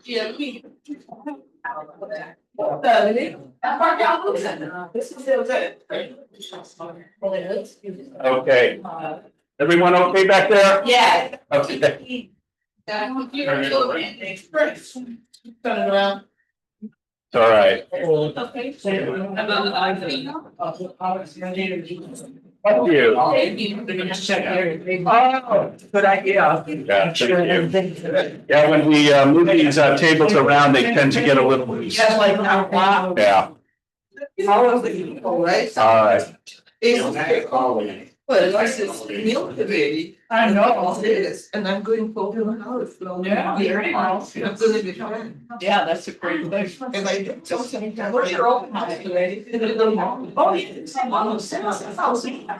Yeah. Okay. Everyone okay back there? Yeah. Okay. Turn it around. All right. Thank you. Oh, good idea. Yeah, thank you. Yeah, when we move these tables around, they tend to get a little loose. Yeah, like now, wow. Yeah. How are the people, right? All right. Well, I said, milk the baby. I know. It is, and I'm going for the house. Yeah. I'm gonna be fine. Yeah, that's a great thing. And I tell them, where's your open house today? Oh, yeah, it's on the sense of housing. I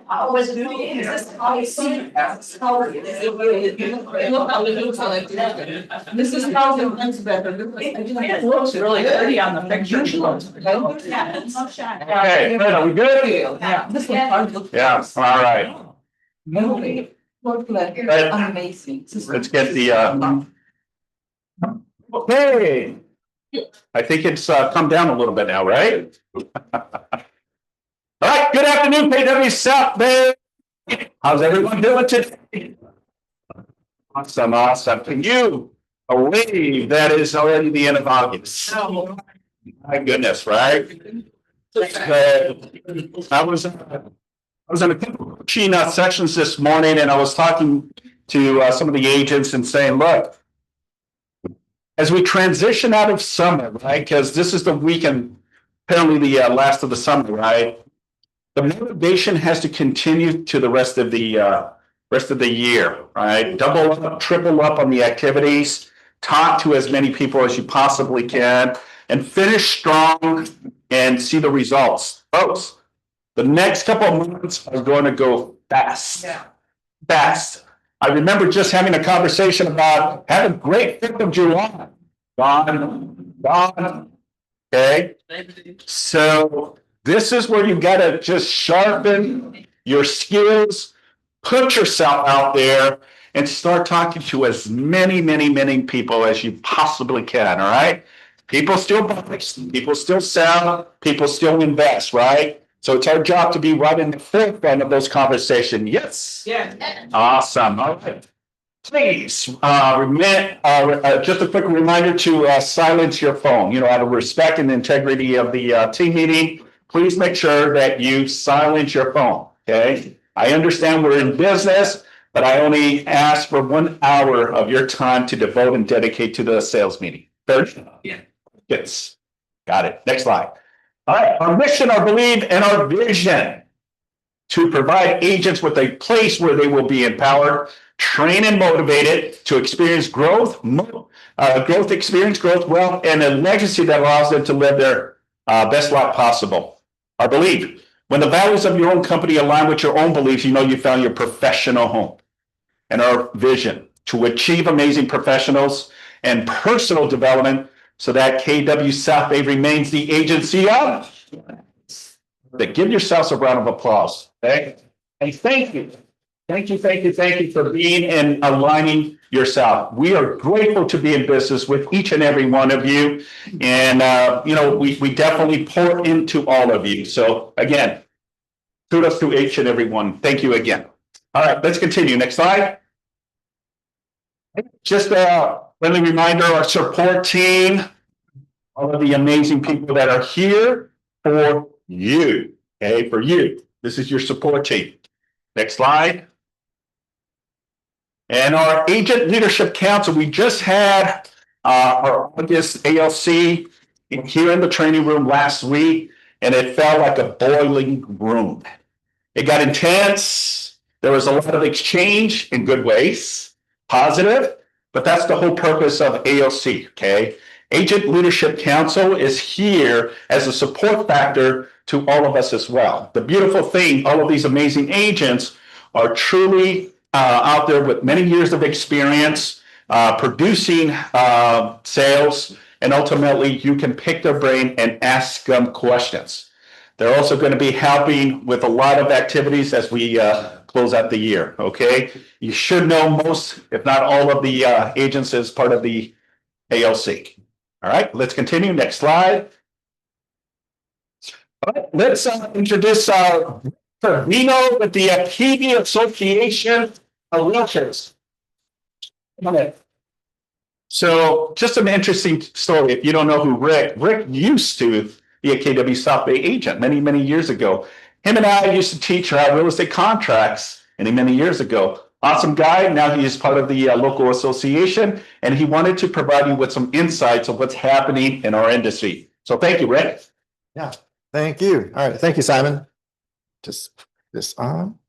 always do it. Is this how you see it? How it is. Look how the new color. This is how the one's better. It looks really pretty on the picture. Yeah, it's so shiny. Okay, are we good? Yeah. This one. Yeah, all right. Amazing. Let's get the, okay. I think it's come down a little bit now, right? All right, good afternoon, KWSB. How's everyone doing today? Awesome, awesome. To you, a wave that is already the end of August. My goodness, right? I was in a couple of keynote sessions this morning, and I was talking to some of the agents and saying, look, as we transition out of summer, right? Because this is the weekend, apparently the last of the summer, right? The motivation has to continue to the rest of the year, right? Double up, triple up on the activities, talk to as many people as you possibly can, and finish strong and see the results. Folks, the next couple of months are going to go fast. Yeah. Fast. I remember just having a conversation about having a great 5th of July. Gone. Okay. So this is where you got to just sharpen your skills, put yourself out there, and start talking to as many people as you possibly can. All right. People still buy, people still sell, people still invest, right? So it's our job to be right in the forefront of those conversations. Yes. Yeah. Awesome. All right. Please, just a quick reminder to silence your phone. Out of respect and integrity of the team meeting, please make sure that you silence your phone. Okay. I understand we're in business, but I only ask for 1 hour of your time to devote and dedicate to the sales meeting. Third. Yeah. Yes. Got it. Next slide. All right. Our mission, our belief, and our vision to provide agents with a place where they will be empowered, trained, and motivated to experience growth, experience growth, wealth, and a legacy that allows them to live their best life possible. Our belief, when the values of your own company align with your own beliefs, you know you found your professional home. And our vision, to achieve amazing professionals and personal development so that KWSB remains the agency of. Give yourselves a round of applause. Okay? And thank you. Thank you for being and aligning yourself. We are grateful to be in business with each and every one of you. And, we definitely pour into all of you. So again, kudos to each and every one. Thank you again. All right, let's continue. Next slide. Just a friendly reminder, our support team, all of the amazing people that are here for you. Okay, for you. This is your support team. Next slide. And our Agent Leadership Council, we just had our August ALC here in the training room last week, and it felt like a boiling room. It got intense. There was a lot of exchange in good ways, positive, but that's the whole purpose of ALC, okay? Agent Leadership Council is here as a support factor to all of us as well. The beautiful thing, all of these amazing agents are truly out there with many years of experience, producing sales, and ultimately you can pick their brain and ask them questions. They're also going to be helping with a lot of activities as we close out the year, okay? You should know most, if not all of the agents as part of the ALC. All right, let's continue. Next slide. All right, let's introduce Vino with the PV Association of Realtors. So just an interesting story. If you don't know who Rick used to be a KW South Bay agent many, many years ago. Him and I used to teach real estate contracts many years ago. Awesome guy. Now he is part of the local association, and he wanted to provide you with some insights of what's happening in our industry. So thank you, Rick. Yeah, thank you. All right, thank you, Simon. Just put this on.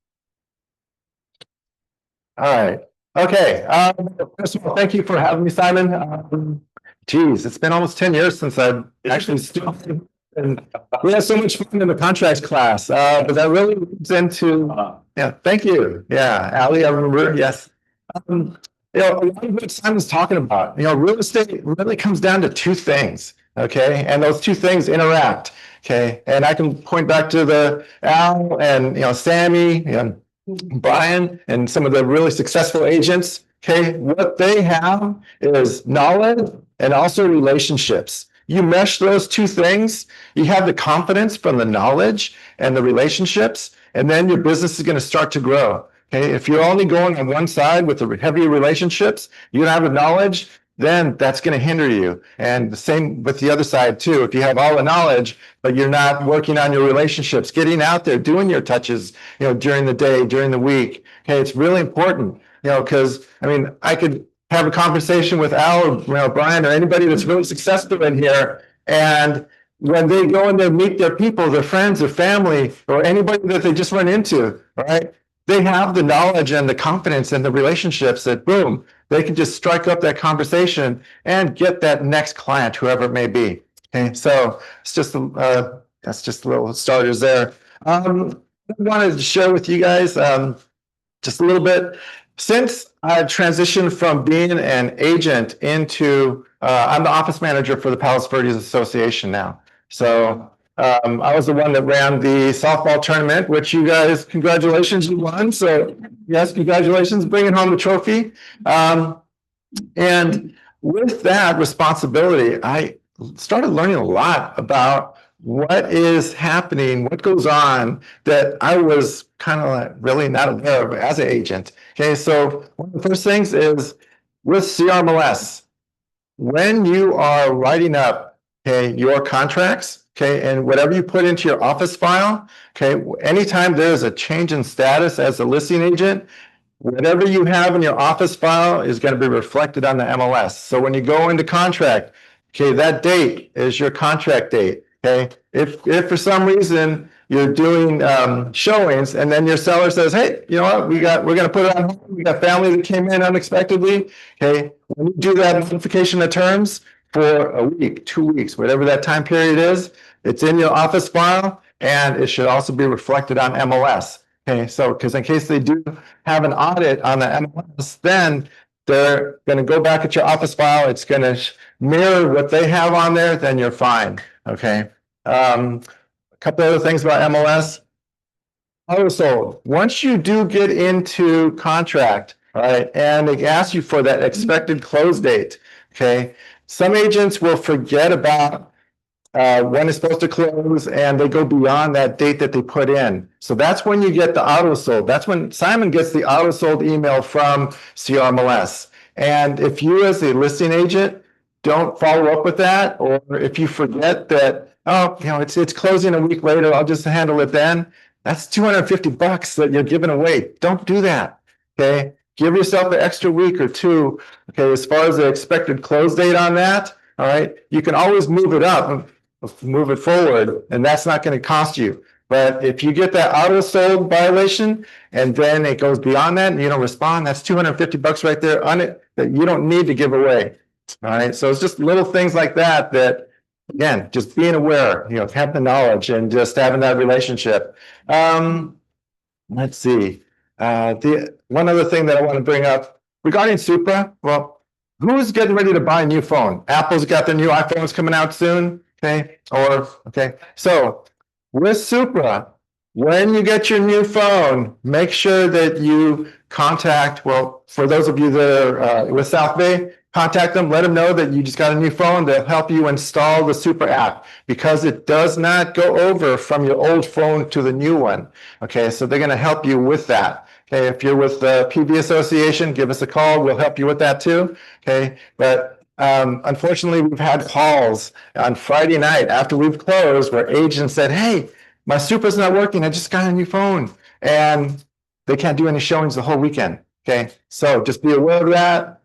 All right. Okay. First of all, thank you for having me, Simon. Geez, it's been almost 10 years since I've actually started. And we had so much fun in the contracts class, but that really leads into, yeah, thank you. Yeah, Ali, I remember, yes. A lot of what Simon's talking about, real estate really comes down to two things, okay? And those two things interact, okay? And I can point back to the Al and, Sammy and Brian and some of the really successful agents, okay? What they have is knowledge and also relationships. You mesh those two things, you have the confidence from the knowledge and the relationships, and then your business is going to start to grow. Okay, if you're only going on one side with the heavy relationships, you don't have the knowledge, then that's going to hinder you. And the same with the other side too. If you have all the knowledge, but you're not working on your relationships, getting out there, doing your touches, during the day, during the week. Okay, it's really important, because I could have a conversation with Al or Brian or anybody that's really successful in here, and when they go in there, meet their people, their friends, their family, or anybody that they just run into, all right, they have the knowledge and the confidence and the relationships that boom, they can just strike up that conversation and get that next client, whoever it may be. Okay, so it's just that's just a little starters there. I wanted to share with you guys just a little bit. Since I transitioned from being an agent into, I'm the office manager for the Palos Verdes Association now. So I was the one that ran the softball tournament, which you guys, congratulations, you won. So yes, congratulations, bringing home the trophy. And with that responsibility, I started learning a lot about what is happening, what goes on that I was kind of really not aware of as an agent. Okay, so one of the first things is with CRMLS, when you are writing up, okay, your contracts, okay, and whatever you put into your office file, okay, anytime there's a change in status as a listing agent, whatever you have in your office file is going to be reflected on the MLS. So when you go into contract, okay, that date is your contract date. Okay, if for some reason you're doing showings and then your seller says, hey, you know what, we're going to put it on hold. We got family that came in unexpectedly. Okay, when you do that modification of terms for a week, 2 weeks, whatever that time period is, it's in your office file and it should also be reflected on MLS. Okay, so because in case they do have an audit on the MLS, then they're going to go back at your office file. It's going to mirror what they have on there, then you're fine. Okay. A couple other things about MLS. Also, once you do get into contract, all right, and they ask you for that expected close date, okay, some agents will forget about when it's supposed to close and they go beyond that date that they put in. So that's when you get the auto sold. That's when Simon gets the auto sold email from CRMLS. And if you as a listing agent don't follow up with that, or if you forget that, oh, it's closing a week later, I'll just handle it then, that's $250 that you're giving away. Don't do that. Okay. Give yourself an extra week or two. Okay. As far as the expected close date on that, all right, you can always move it up, move it forward, and that's not going to cost you. But if you get that auto sold violation and then it goes beyond that and you don't respond, that's $250 right there on it that you don't need to give away. All right. So it's just little things like that, again, just being aware, having the knowledge and just having that relationship. Let's see. The one other thing that I want to bring up regarding Supra. Well, who's getting ready to buy a new phone? Apple's got their new iPhones coming out soon. Okay. Okay. So with Supra, When you get your new phone, make sure that you contact, well, for those of you that are with South Bay, contact them, let them know that you just got a new phone. They'll help you install the super app because it does not go over from your old phone to the new one. Okay, so they're going to help you with that. Okay, if you're with the PV Association, give us a call. We'll help you with that too. Okay, but unfortunately, we've had calls on Friday night after we've closed where agents said, hey, my super's not working. I just got a new phone. And they can't do any showings the whole weekend. Okay, so just be aware of that.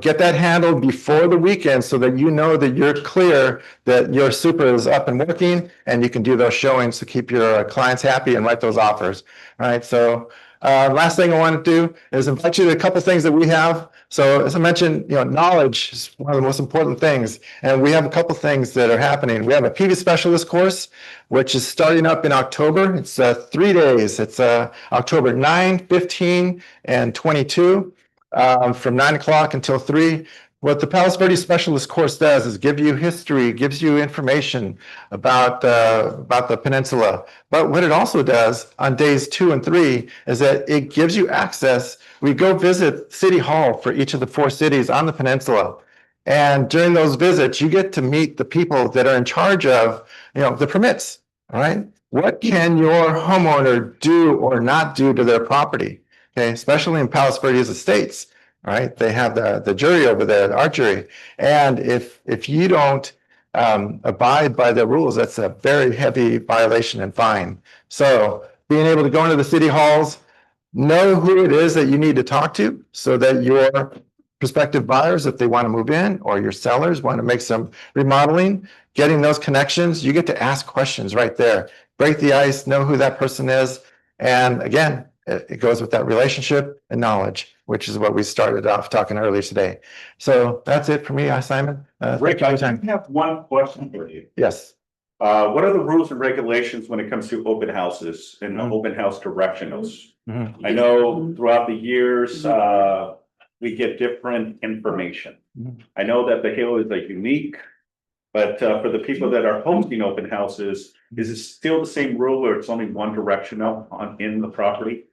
Get that handled before the weekend so that you know that you're clear that your super is up and working and you can do those showings to keep your clients happy and write those offers. All right, so last thing I want to do is invite you to a couple things that we have. So as I mentioned, knowledge is one of the most important things. And we have a couple things that are happening. We have a PV specialist course, which is starting up in October. It's 3 days. It's October 9, 15, and 22 from 9 o'clock until 3. What the Palos Verdes Specialist course does is give you history, gives you information about the peninsula. But what it also does on days 2 and 3 is that it gives you access. We go visit City Hall for each of the 4 cities on the peninsula. And during those visits, you get to meet the people that are in charge of, the permits, all right? What can your homeowner do or not do to their property? Okay, especially in Palos Verdes Estates. All right, they have the jury over there, the art jury. And if you don't abide by the rules, that's a very heavy violation and fine. So being able to go into the city halls, know who it is that you need to talk to so that your prospective buyers, if they want to move in, or your sellers want to make some remodeling, getting those connections, you get to ask questions right there. Break the ice, know who that person is. And again, it goes with that relationship and knowledge, which is what we started off talking earlier today. So that's it for me, Simon. Rick, I have one question for you. Yes. What are the rules and regulations when it comes to open houses and open house directionals? I know throughout the years, we get different information. I know that the Hill is unique, but for the people that are hosting open houses, is it still the same rule where it's only one directional in the property?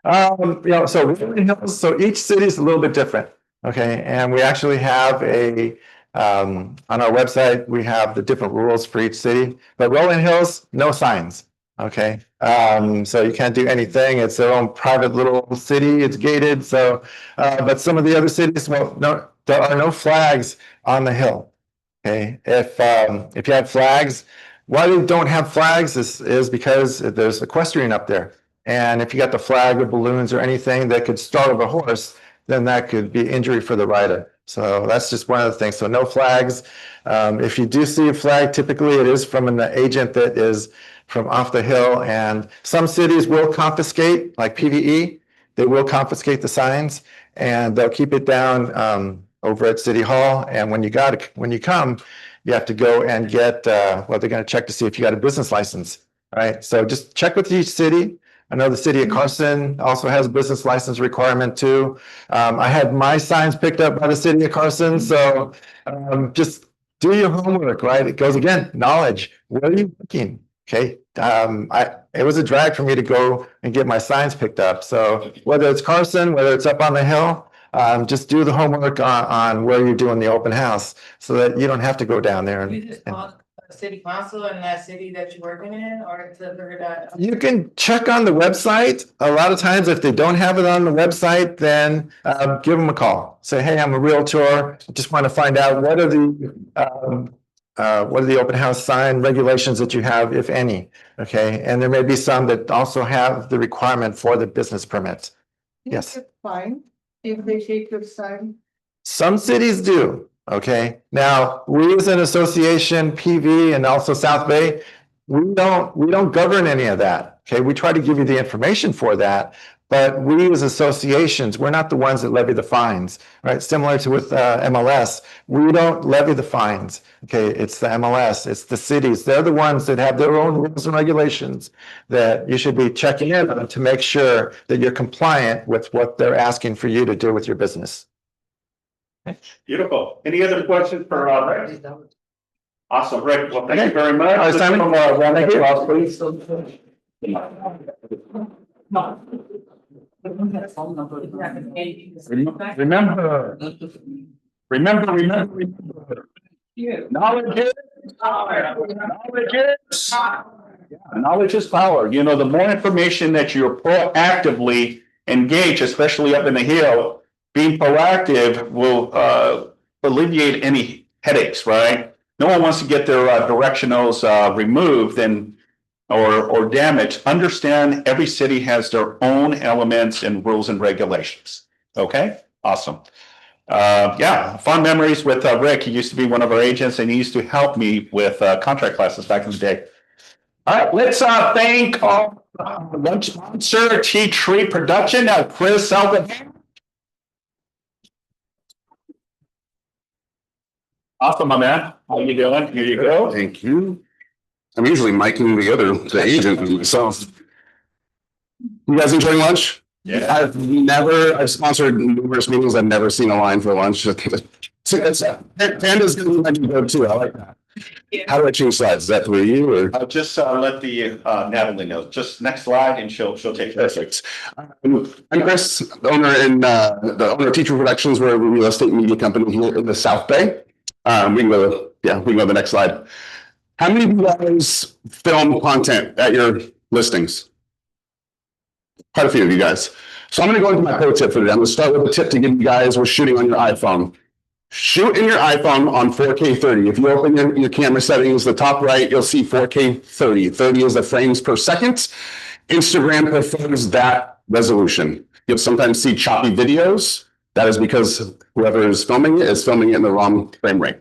So each city is a little bit different. Okay, and we actually have on our website, we have the different rules for each city, but Rolling Hills, no signs. Okay, so you can't do anything. It's their own private little city. It's gated. So, but some of the other cities, well, no, there are no flags on the hill. Okay, if you have flags, why they don't have flags is because there's equestrian up there. And if you got the flag or balloons or anything that could startle the horse, then that could be injury for the rider. So that's just one of the things. So no flags. If you do see a flag, typically it is from an agent that is from off the hill. And some cities will confiscate, like PVE, they will confiscate the signs and they'll keep it down over at City Hall. And when you come, you have to go and get, they're going to check to see if you got a business license. All right. So just check with each city. I know the city of Carson also has a business license requirement too. I had my signs picked up by the city of Carson. So just do your homework, right? It goes again, knowledge. Where are you looking? Okay. It was a drag for me to go and get my signs picked up. So whether it's Carson, whether it's up on the hill, just do the homework on where you're doing the open house so that you don't have to go down there. You just call city council in that city that you're working in, or to figure that out? You can check on the website. A lot of times, if they don't have it on the website, then give them a call. Say, hey, I'm a realtor. I just want to find out what are the open house sign regulations that you have, if any. Okay, and there may be some that also have the requirement for the business permits. Yes. Fine, if they take your sign. Some cities do. Okay, now we as an association, PV, and also South Bay, we don't govern any of that. Okay, we try to give you the information for that, but we as associations, we're not the ones that levy the fines, right? Similar to with MLS, we don't levy the fines. Okay, it's the MLS, it's the cities. They're the ones that have their own rules and regulations that you should be checking in on to make sure that you're compliant with what they're asking for you to do with your business. Beautiful. Any other questions for Rick? Awesome, Rick. Well, thank you very much. Simon. Thank you. Remember, remember. Knowledge is power. Knowledge is power. You know, the more information that you're proactively engaged, especially up in the hill, being proactive will alleviate any headaches, right? No one wants to get their directionals removed or damaged. Understand every city has their own elements and rules and regulations. Okay, awesome. Yeah, fond memories with Rick. He used to be one of our agents and he used to help me with contract classes back in the day. All right, let's thank our lunch sponsor, Tea Tree Production, Chris Salvador. Awesome, my man. How you doing? Here you go. Thank you. I'm usually miking the agent myself. You guys enjoying lunch? Yeah. I've sponsored numerous meetings. I've never seen a line for lunch. Panda's gonna let you go too. I like that. How do I change slides? Is that through you or? I'll just let the Natalie know. Just next slide and she'll take it. Perfect. I'm Chris, the owner of Teacher Productions. We're a real estate media company here in the South Bay. We can go to the next slide. How many of you guys film content at your listings? Quite a few of you guys. So I'm going to go into my pro tip for today. I'm going to start with a tip to give you guys with shooting on your iPhone. Shoot in your iPhone on 4K 30. If you open your camera settings, the top right, you'll see 4K 30. 30 is the frames per second. Instagram prefers that resolution. You'll sometimes see choppy videos. That is because whoever is filming it in the wrong frame rate.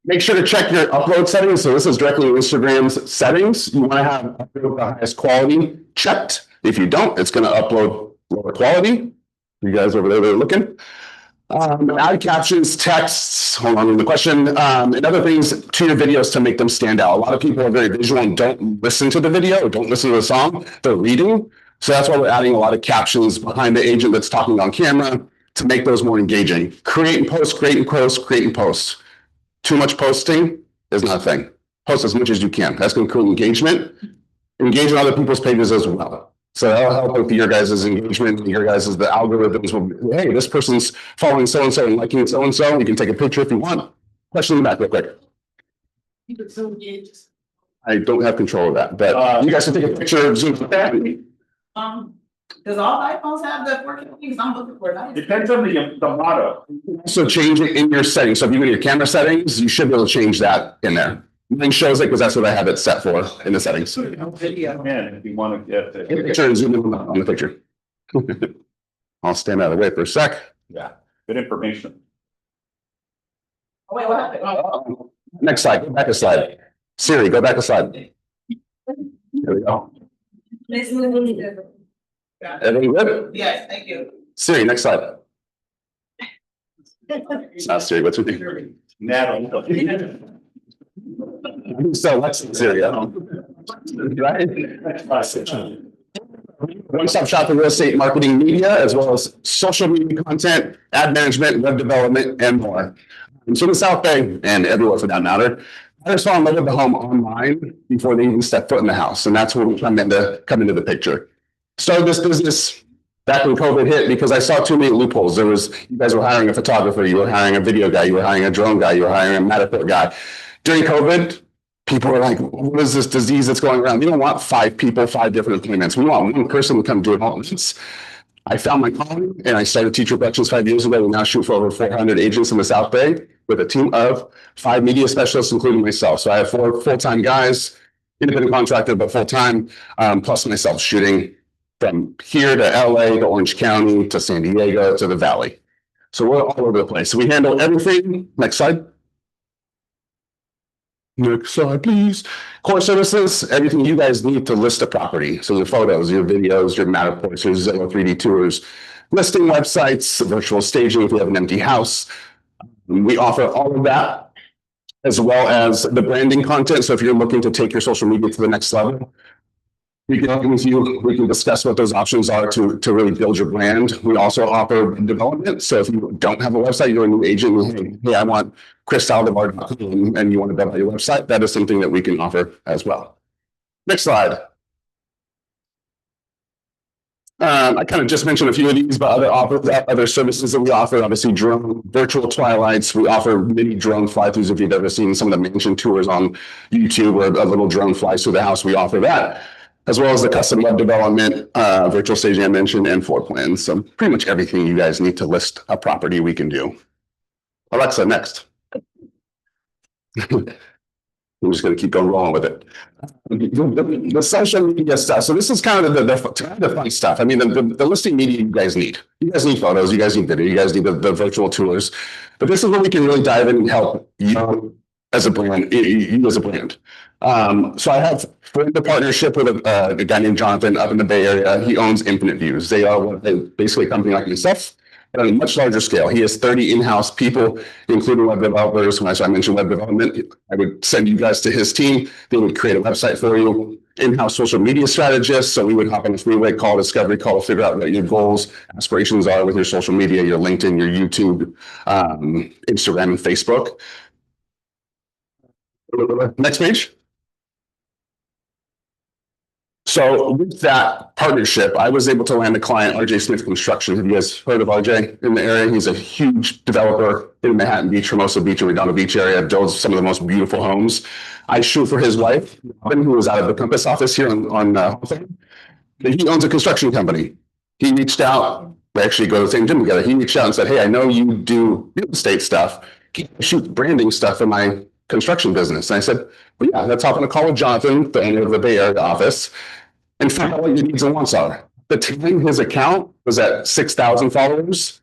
Make sure to check your upload settings. So this is directly Instagram's settings. You want to have upload the highest quality checked. If you don't, it's going to upload lower quality. You guys over there that are looking. Add captions, texts, hold on to the question, and other things to your videos to make them stand out. A lot of people are very visual and don't listen to the video or don't listen to the song. They're reading. So that's why we're adding a lot of captions behind the agent that's talking on camera to make those more engaging. Create and post, create and post, create and post. Too much posting is not a thing. Post as much as you can. That's going to create engagement. Engage on other people's pages as well. So that'll help with your guys' engagement. Your guys' the algorithms will, hey, this person's following so-and-so and liking so-and-so. You can take a picture if you want. Question in the back real quick. I don't have control of that, but you guys can take a picture, zoom with that. Does all iPhones have the working things? I'm looking for that. Depends on the motto. So change it in your settings. So if you go to your camera settings, you should be able to change that in there. Nothing shows it because that's what I have it set for in the settings. Video. Man, if you want to get Get a picture and zoom in on the picture. I'll stand out of the way for a sec. Yeah, good information. Oh, wait, what happened? Next slide. Go back a slide. Siri, go back a slide. There we go. Everything good? Yes, thank you. Siri, next slide. It's not Siri. What's her name? Natalie. So Alexa, Siri. I don't. Right? One-stop shop for real estate marketing media, as well as social media content, ad management, web development, and more. And so in the South Bay and everywhere for that matter, I just fall in love with the home online before they even step foot in the house. And that's where we come into the picture. Started this business back when COVID hit because I saw too many loopholes. You guys were hiring a photographer, you were hiring a video guy, you were hiring a drone guy, you were hiring a Matterport guy. During COVID, people were like, what is this disease that's going around? We don't want 5 people, 5 different appointments. We want one person to come do it all at once. I found my calling and I started Teacher Productions 5 years ago. We now shoot for over 400 agents in the South Bay with a team of 5 media specialists, including myself. So I have 4 full-time guys, independent contractor, but full-time, plus myself shooting from here to LA to Orange County to San Diego to the Valley. So we're all over the place. So we handle everything. Next slide. Next slide, please. Core services, everything you guys need to list a property. So your photos, your videos, your Matterports, your Zillow 3D tours, listing websites, virtual staging if you have an empty house. We offer all of that, as well as the branding content. So if you're looking to take your social media to the next level, we can discuss what those options are to really build your brand. We also offer development. So if you don't have a website, you're a new agent, hey, I want ChrisSaldivar.com and you want to build out your website, that is something that we can offer as well. Next slide. I kind of just mentioned a few of these, but other services that we offer, obviously drone, virtual twilights. We offer mini drone fly-throughs. If you've ever seen some of the mansion tours on YouTube where a little drone flies through the house, we offer that, as well as the custom web development, virtual staging I mentioned, and floor plans. So pretty much everything you guys need to list a property we can do. Alexa, next. I'm just going to keep going rolling with it. The social media stuff. So this is kind of the fun stuff. I mean, the listing media you guys need. You guys need photos. You guys need video. You guys need the virtual tours. But this is where we can really dive in and help you as a brand. You as a brand. So I have formed a partnership with a guy named Jonathan up in the Bay Area. He owns Infinite Views. They are basically a company like myself, but on a much larger scale. He has 30 in-house people, including web developers. When I mentioned web development, I would send you guys to his team. They would create a website for you. In-house social media strategists. So we would hop on a three-way call, discovery call, to figure out what your goals, aspirations are with your social media, your LinkedIn, your YouTube, Instagram, and Facebook. Next page. So with that partnership, I was able to land a client, RJ Smith Construction. Have you guys heard of RJ in the area? He's a huge developer in Manhattan Beach, Hermosa Beach, and Redondo Beach area, builds some of the most beautiful homes. I shoot for his wife, Robin, who was out of the Compass office here on Hawthorne. He owns a construction company. He reached out, we actually go to the same gym together. He reached out and said, hey, I know you do real estate stuff. Can you shoot branding stuff in my construction business? And I said, well, yeah, let's hop on a call with Jonathan, the owner of the Bay Area office, and find out what your needs and wants are. The time his account was at 6,000 followers,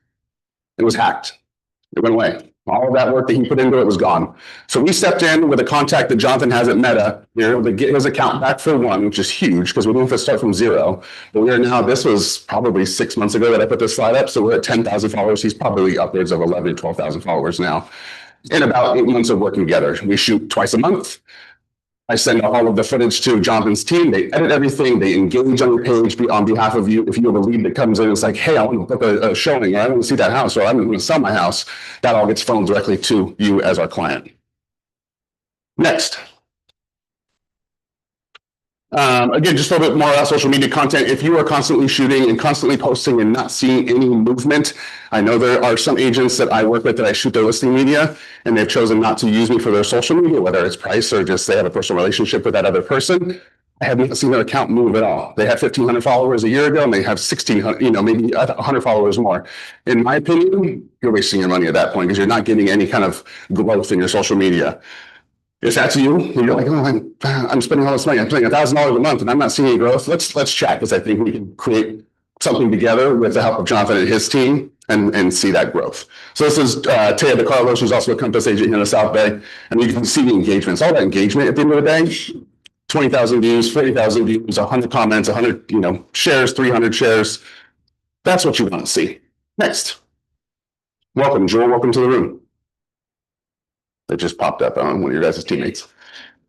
it was hacked. It went away. All of that work that he put into it was gone. So we stepped in with a contact that Jonathan has at Meta. We were able to get his account back for one, which is huge because we didn't have to start from zero. But we are now, this was probably 6 months ago that I put this slide up. So we're at 10,000 followers. He's probably upwards of 11,000 to 12,000 followers now. In about 8 months of working together. We shoot twice a month. I send all of the footage to Jonathan's team. They edit everything. They engage on your page on behalf of you. If you have a lead that comes in, it's like, hey, I want to book a showing, or I want to see that house, or I want to sell my house. That all gets funneled directly to you as our client. Next. Again, just a little bit more about social media content. If you are constantly shooting and constantly posting and not seeing any movement, I know there are some agents that I work with that I shoot their listing media, and they've chosen not to use me for their social media, whether it's price or just they have a personal relationship with that other person. I have not seen their account move at all. They had 1,500 followers a year ago, and they have 1,600, maybe 100 followers more. In my opinion, you're wasting your money at that point because you're not getting any kind of growth in your social media. If that's you, and you're like, oh, I'm spending all this money. I'm spending $1,000 a month, and I'm not seeing any growth. Let's chat, because I think we can create something together with the help of Jonathan and his team and see that growth. So this is Taya DeCarlos, who's also a Compass agent here in the South Bay, and you can see the engagements. All that engagement at the end of the day, 20,000 views, 40,000 views, 100 comments, 100 shares, 300 shares. That's what you want to see. Next. Welcome, Joel. Welcome to the room. That just popped up on one of your guys' teammates.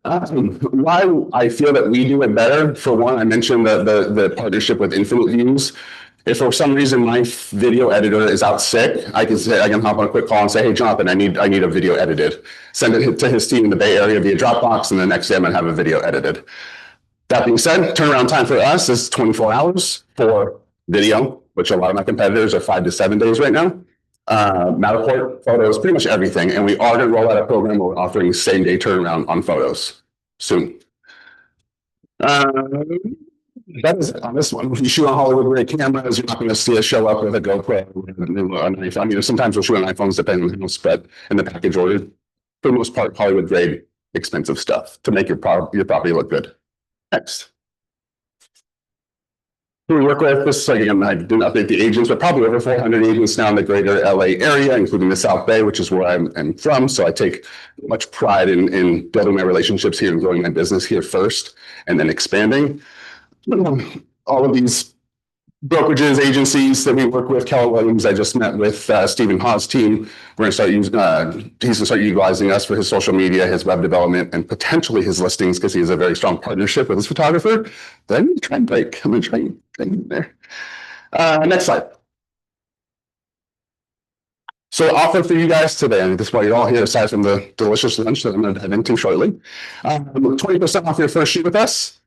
Why I feel that we do it better, for one, I mentioned the partnership with Infinite Views. If for some reason my video editor is out sick, I can hop on a quick call and say, hey, Jonathan, I need a video edited. Send it to his team in the Bay Area via Dropbox, and the next day I'm gonna have a video edited. That being said, turnaround time for us is 24 hours for video, which a lot of my competitors are 5 to 7 days right now. Matterport, photos, pretty much everything. And we are going to roll out a program where we're offering same-day turnaround on photos soon. That is it on this one. If you shoot on Hollywood grade cameras, you're not going to see us show up with a GoPro. I mean, sometimes we'll shoot on iPhones depending on the spread in the package ordered. For the most part, Hollywood grade, expensive stuff to make your property look good. Next. Who we work with, this again, I didn't update the agents, but probably over 400 agents now in the greater LA area, including the South Bay, which is where I'm from. So I take much pride in building my relationships here and growing my business here first, and then expanding. All of these brokerages, agencies that we work with, Keller Williams, I just met with Stephen Hawes' team. We're going to start using, he's going to start utilizing us for his social media, his web development, and potentially his listings, because he has a very strong partnership with his photographer. But I'm going to try and break. I'm going to try and get there. Next slide. So offer for you guys today, and this is why you're all here, aside from the delicious lunch that I'm going to dive into shortly. 20% off your first shoot with us.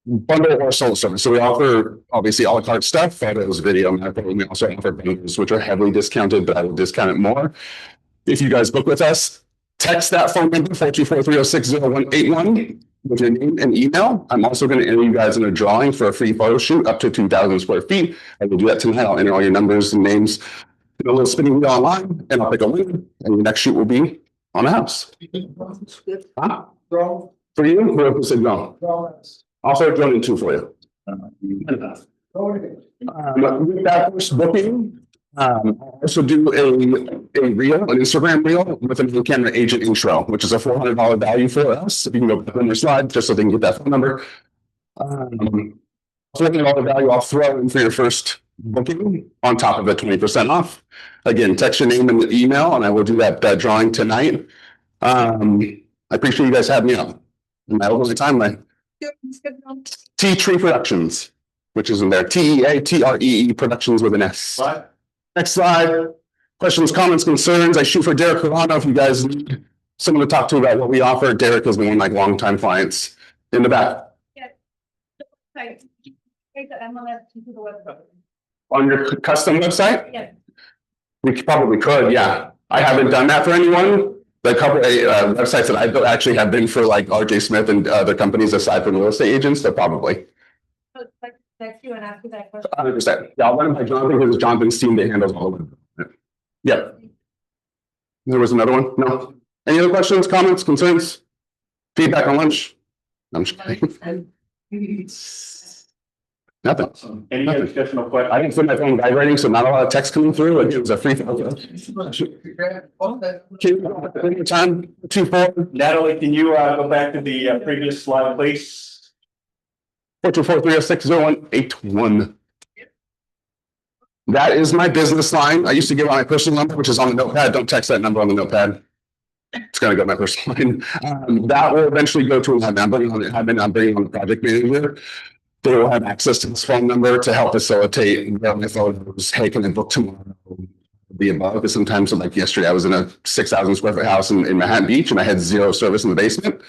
Bundle or solo service. So we offer obviously a la carte stuff, photos, video, medical. We also offer bundles, which are heavily discounted, but I will discount it more. If you guys book with us, text that phone number 424-306-0181 with your name and email. I'm also going to enter you guys in a drawing for a free photo shoot up to 2,000 square feet. I will do that tonight. I'll enter all your numbers and names in a little spinning wheel online, and I'll pick a winner. And your next shoot will be on a house. Huh? For you, whoever said no. Also, drone in two for you. With that first booking, I'll also do a reel, an Instagram reel with an in-camera agent intro, which is a $400 value for us. If you can go back on your slide, just so they can get that phone number. $400 value I'll throw in for your first booking on top of the 20% off. Again, text your name and email, and I will do that drawing tonight. I appreciate you guys having me on. And that was the timeline. T Tree Productions, which is in there. TEATREE Productions with an S. Next slide. Questions, comments, concerns. I shoot for Derek Carano if you guys need someone to talk to about what we offer. Derek has been one of my longtime clients in the back. On your custom website? Yeah. We probably could, yeah. I haven't done that for anyone. The couple websites that I built actually have been for like RJ Smith and other companies aside from real estate agents, so probably. Text you and ask you that question. 100%. Yeah, I'll run it by Jonathan because it's Jonathan's team that handles all of it. Yeah. There was another one? No? Any other questions, comments, concerns? Feedback on lunch? I'm just kidding. Nothing. Any additional questions? I didn't put my phone vibrating, so not a lot of text coming through. It was a free time. 2-4. Natalie, can you go back to the previous slide, please? 424-306-0181. That is my business line. I used to give out my personal number, which is on the notepad. Don't text that number on the notepad. It's going to go to my personal line. That will eventually go to an I'm bringing on the project manager. They will have access to this phone number to help facilitate my photos. Hey, can I book tomorrow? The above, because sometimes, like yesterday, I was in a 6,000 square foot house in Manhattan Beach, and I had zero service in the basement.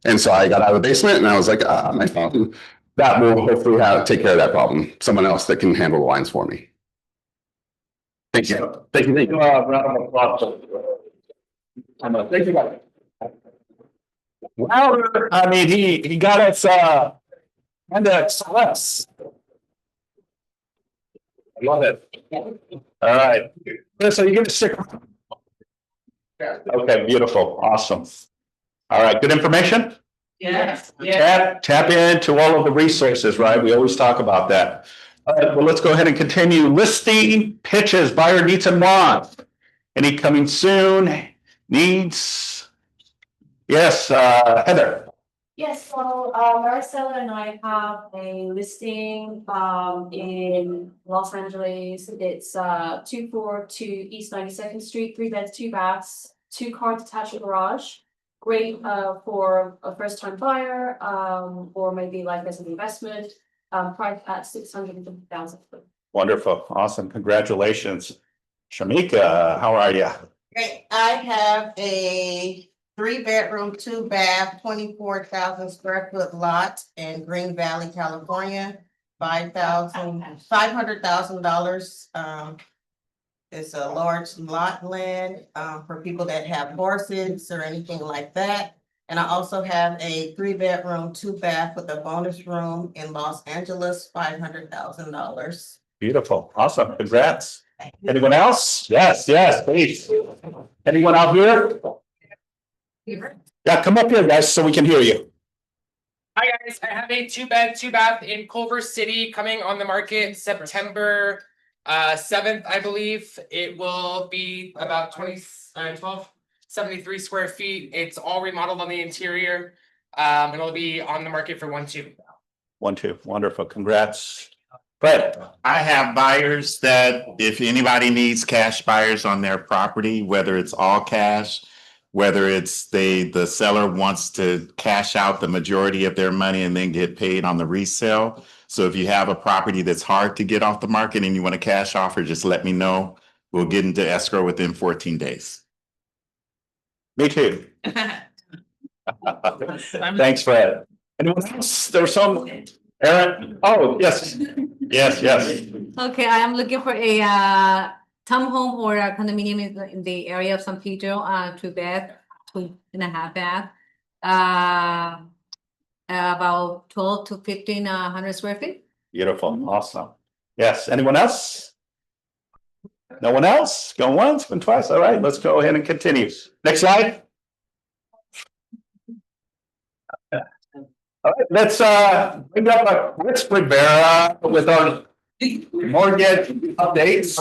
And so I got out of the basement, and I was like, my phone. That will hopefully take care of that problem. Someone else that can handle the lines for me. Thank you. Thank you. Thank you. Round of applause. Thank you. Louder. I mean, he got us and XLS. I love it. All right. So you're gonna stick around. Okay, beautiful. Awesome. All right, good information. Yes. Yeah. Tap into all of the resources, right? We always talk about that. All right, well, let's go ahead and continue. Listing pitches, buyer needs and wants. Any coming soon? Needs? Yes, Heather. Yes, so Maricela and I have a listing in Los Angeles. It's 242 East 92nd Street, 3 beds, 2 baths, 2-car detached garage. Great for a first-time buyer or maybe like as an investment. Priced at $650,000. Wonderful, awesome, congratulations. Shamika, how are you? Great. I have a 3-bedroom, 2-bath, 24,000 square foot lot in Green Valley, California. $500,000. It's a large lot land for people that have horses or anything like that. And I also have a 3-bedroom, 2-bath with a bonus room in Los Angeles, $500,000. Beautiful, awesome, congrats. Anyone else? Yes, please. Anyone out here? Yeah, come up here, guys, so we can hear you. Hi guys, I have a 2-bed, 2-bath in Culver City coming on the market September 7th, I believe. It will be about 1273 square feet. It's all remodeled on the interior. It'll be on the market for 1.2. 1.2, wonderful, congrats. Fred. I have buyers that if anybody needs cash buyers on their property, whether it's all cash, whether it's the seller wants to cash out the majority of their money and then get paid on the resale. So if you have a property that's hard to get off the market and you want a cash offer, just let me know. We'll get into escrow within 14 days. Me too. Thanks, Fred. Anyone else? There was some, Aaron, oh, yes, yes. Okay, I am looking for a townhome or a condominium in the area of San Pedro, 2 bed, 2.5 bath. About 12 to 1,500 square feet. Beautiful, awesome. Yes, anyone else? No one else? Going once, going twice. All right, let's go ahead and continue. Next slide. All right, let's bring up Chris Rivera with our mortgage updates.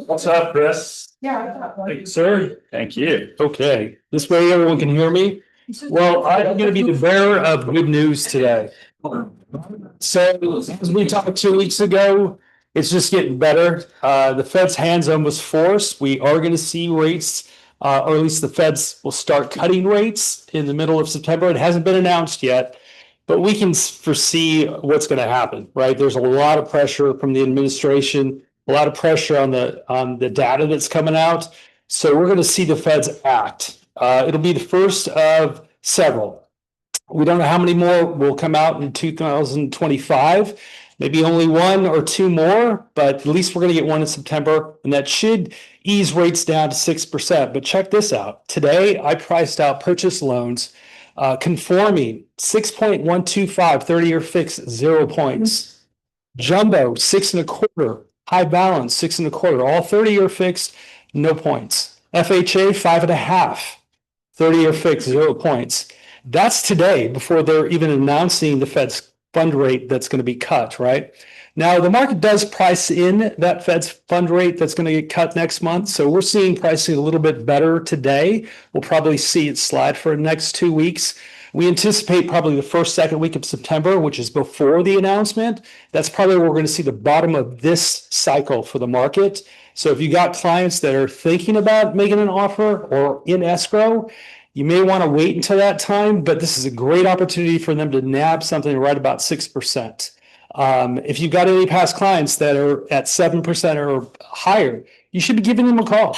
What's up, Chris? Thank you, sir. Thank you. Okay, this way everyone can hear me. Well, I'm going to be the bearer of good news today. So as we talked 2 weeks ago, it's just getting better. The Fed's hands almost forced. We are going to see rates, or at least the Feds will start cutting rates in the middle of September. It hasn't been announced yet, but we can foresee what's going to happen, right? There's a lot of pressure from the administration, a lot of pressure on the data that's coming out. So we're going to see the Feds act. It'll be the first of several. We don't know how many more will come out in 2025. Maybe only 1 or 2 more, but at least we're going to get one in September, and that should ease rates down to 6%. But check this out. Today, I priced out purchase loans conforming 6.125, 30-year fixed, 0 points. Jumbo, 6.25, high balance, 6.25, all 30-year fixed, no points. FHA, 5.5, 30-year fixed, 0 points. That's today before they're even announcing the Fed's fund rate that's going to be cut, right? Now, the market does price in that Fed's fund rate that's going to get cut next month. So we're seeing pricing a little bit better today. We'll probably see it slide for the next 2 weeks. We anticipate probably the first, second week of September, which is before the announcement. That's probably where we're going to see the bottom of this cycle for the market. So if you got clients that are thinking about making an offer or in escrow, you may want to wait until that time, but this is a great opportunity for them to nab something right about 6%. If you've got any past clients that are at 7% or higher, you should be giving them a call.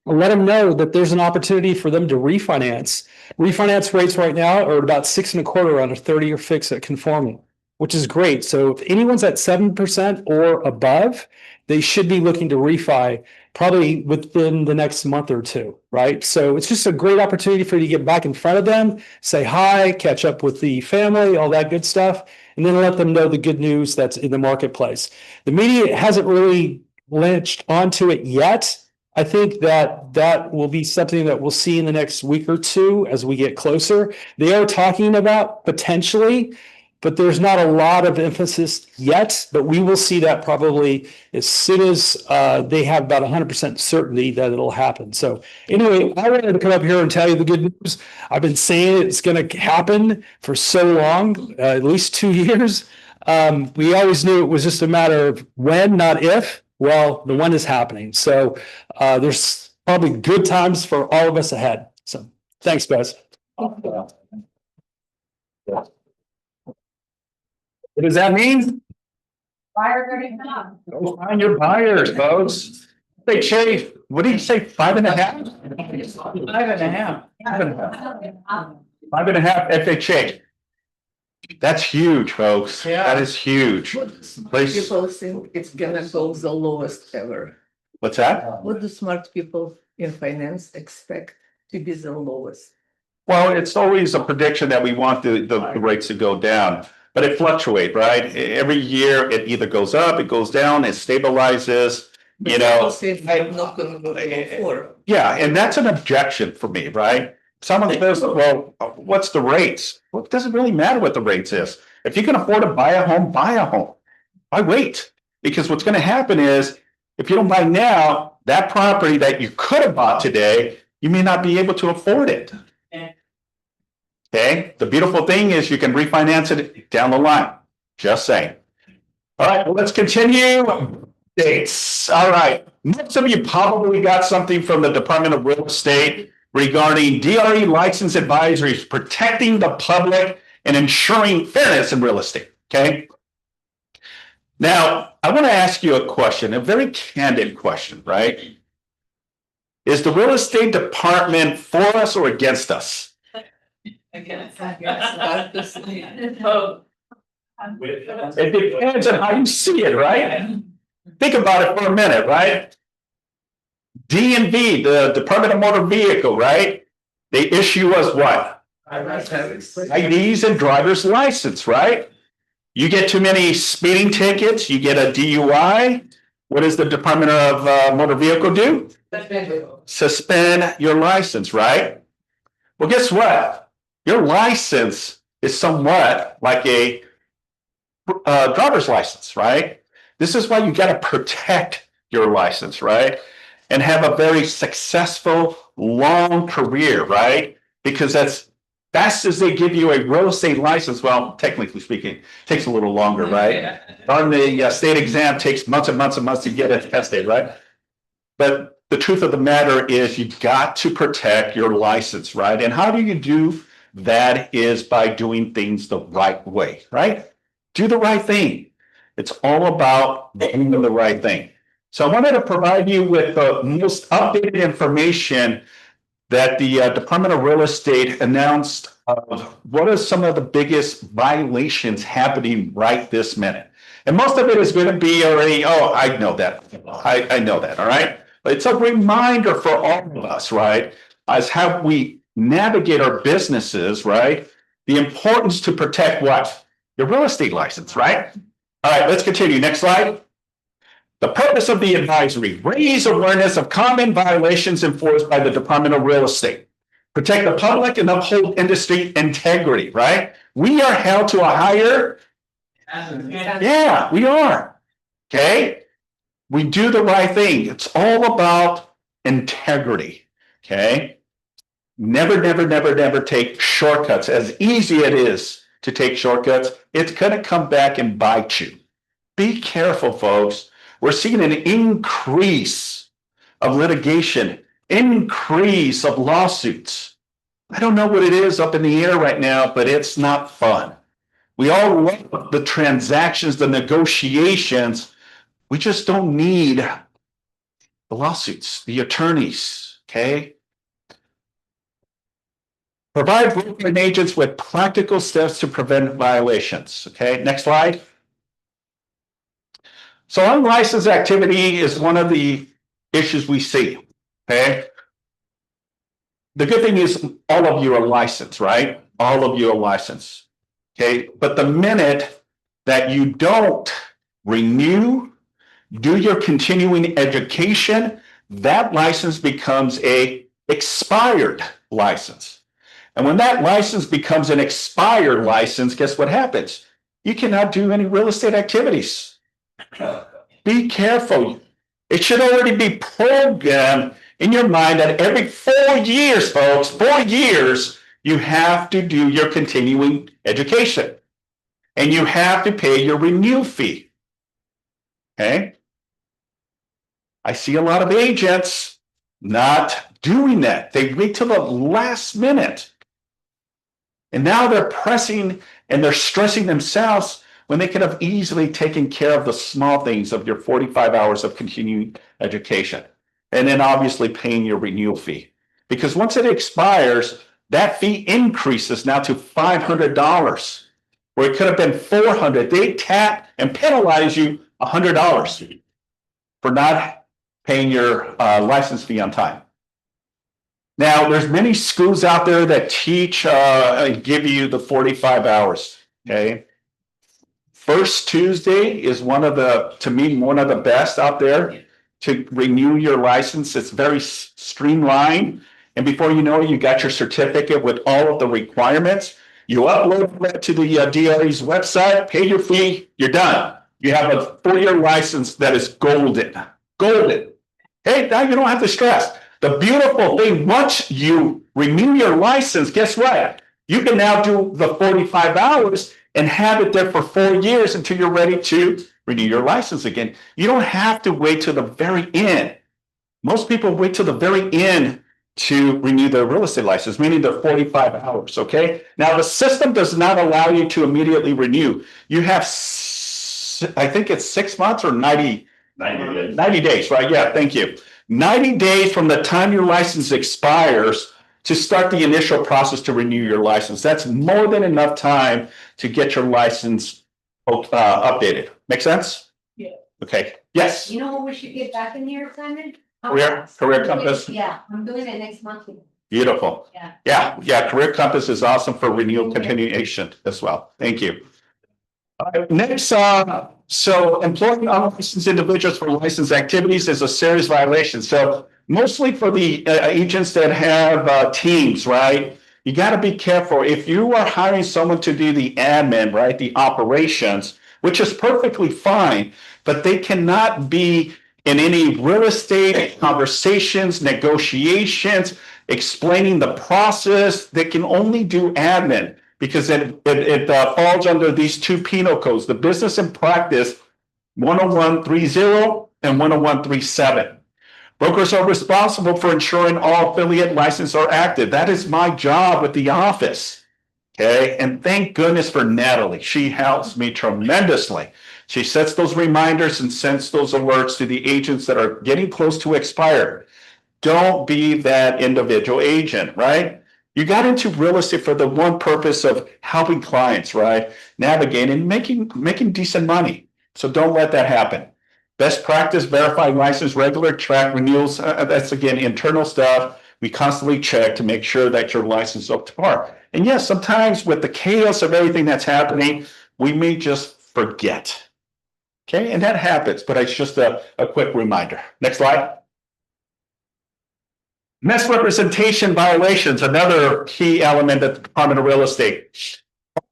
Let them know that there's an opportunity for them to refinance. Refinance rates right now are about 6.25 on a 30-year fix at conforming, which is great. So if anyone's at 7% or above, they should be looking to refi probably within the next month or two, right? So it's just a great opportunity for you to get back in front of them, say hi, catch up with the family, all that good stuff, and then let them know the good news that's in the marketplace. The media hasn't really latched onto it yet. I think that will be something that we'll see in the next week or two as we get closer. They are talking about potentially, but there's not a lot of emphasis yet, but we will see that probably as soon as they have about 100% certainty that it'll happen. So anyway, I wanted to come up here and tell you the good news. I've been saying it's going to happen for so long, at least 2 years. We always knew it was just a matter of when, not if. Well, the when is happening. So there's probably good times for all of us ahead. So thanks, guys. What does that mean? Buyer ready now. Go find your buyers, folks. They say, what did you say, 5.5? 5.5. 5.5 FHA. That's huge, folks. Yeah. That is huge. Place- People think it's gonna go the lowest ever. What's that? What do smart people in finance expect to be the lowest? Well, it's always a prediction that we want the rates to go down, but it fluctuates, right? Every year it either goes up, it goes down, it stabilizes, you know. People say I'm not gonna go to 4. Yeah, and that's an objection for me, right? Someone says, well, what's the rates? Well, it doesn't really matter what the rates is. If you can afford to buy a home, buy a home. Why wait? Because what's going to happen is if you don't buy now, that property that you could have bought today, you may not be able to afford it. Okay, the beautiful thing is you can refinance it down the line. Just saying. All right, well, let's continue. Dates. All right. Most of you probably got something from the Department of Real Estate regarding DRE license advisories, protecting the public and ensuring fairness in real estate. Okay. Now, I want to ask you a question, a very candid question, right? Is the real estate department for us or against us? Again, about this thing. Oh. It depends on how you see it, right? Think about it for a minute, right? DMV, the Department of Motor Vehicle, right? They issue us what? IDs and driver's license, right? You get too many speeding tickets, you get a DUI. What does the Department of Motor Vehicle do? Suspend your license, right? Well, guess what? Your license is somewhat like a driver's license, right? This is why you got to protect your license, right? And have a very successful, long career, right? Because that's fast as they give you a real estate license, well, technically speaking, takes a little longer, right? On the state exam takes months and months and months to get it tested, right? But the truth of the matter is you've got to protect your license, right? And how do you do that is by doing things the right way, right? Do the right thing. It's all about doing the right thing. So I wanted to provide you with the most updated information that the Department of Real Estate announced of what are some of the biggest violations happening right this minute. And most of it is going to be already, oh, I know that. I know that, all right? But it's a reminder for all of us, right? As how we navigate our businesses, right? The importance to protect what? Your real estate license, right? All right, let's continue. Next slide. The purpose of the advisory, raise awareness of common violations enforced by the Department of Real Estate, protect the public and uphold industry integrity, right? We are held to a higher, yeah, we are, okay? We do the right thing. It's all about integrity, okay? Never, never, never, never take shortcuts. As easy it is to take shortcuts, it's gonna come back and bite you. Be careful, folks. We're seeing an increase of litigation, increase of lawsuits. I don't know what it is up in the air right now, but it's not fun. We all love the transactions, the negotiations. We just don't need the lawsuits, the attorneys, okay? Provide broker and agents with practical steps to prevent violations, okay? Next slide. So unlicensed activity is one of the issues we see, okay? The good thing is all of you are licensed, right? All of you are licensed, okay? But the minute that you don't renew, do your continuing education, that license becomes a expired license. And when that license becomes an expired license, guess what happens? You cannot do any real estate activities. Be careful. It should already be programmed in your mind that every 4 years, folks, 4 years, you have to do your continuing education. And you have to pay your renewal fee. Okay? I see a lot of agents not doing that. They wait till the last minute. And now they're pressing and they're stressing themselves when they could have easily taken care of the small things of your 45 hours of continuing education. And then obviously paying your renewal fee. Because once it expires, that fee increases now to $500, where it could have been $400. They tap and penalize you $100 for not paying your license fee on time. Now, there's many schools out there that teach and give you the 45 hours, okay? First Tuesday is to me, one of the best out there to renew your license. It's very streamlined. And before you know it, you got your certificate with all of the requirements. You upload that to the DRE's website, pay your fee, you're done. You have a 4-year license that is golden. Golden. Hey, now you don't have to stress. The beautiful thing, once you renew your license, guess what? You can now do the 45 hours and have it there for 4 years until you're ready to renew your license again. You don't have to wait till the very end. Most people wait till the very end to renew their real estate license, meaning the 45 hours, okay? Now, the system does not allow you to immediately renew. You have, I think it's 6 months or 90 days, right? Yeah, thank you. 90 days from the time your license expires to start the initial process to renew your license. That's more than enough time to get your license updated. Make sense? Yeah. Okay, yes. You know what we should get back in here, Simon? Career Compass. Yeah, I'm doing it next month. Beautiful. Yeah. Yeah, Career Compass is awesome for renewal continuation as well. Thank you. All right, next, so employing unlicensed individuals for licensed activities is a serious violation. So mostly for the agents that have teams, right? You got to be careful. If you are hiring someone to do the admin, right, the operations, which is perfectly fine, but they cannot be in any real estate conversations, negotiations, explaining the process. They can only do admin because it falls under these two penal codes, the Business and Practice 10130 and 10137. Brokers are responsible for ensuring all affiliate licenses are active. That is my job with the office. Okay, and thank goodness for Natalie. She helps me tremendously. She sets those reminders and sends those alerts to the agents that are getting close to expire. Don't be that individual agent, right? You got into real estate for the one purpose of helping clients, right? Navigating, making decent money. So don't let that happen. Best practice, verify license, regular track renewals. That's again, internal stuff. We constantly check to make sure that your license is up to par. And yes, sometimes with the chaos of everything that's happening, we may just forget. Okay, and that happens, but it's just a quick reminder. Next slide. Misrepresentation violations, another key element of the Department of Real Estate.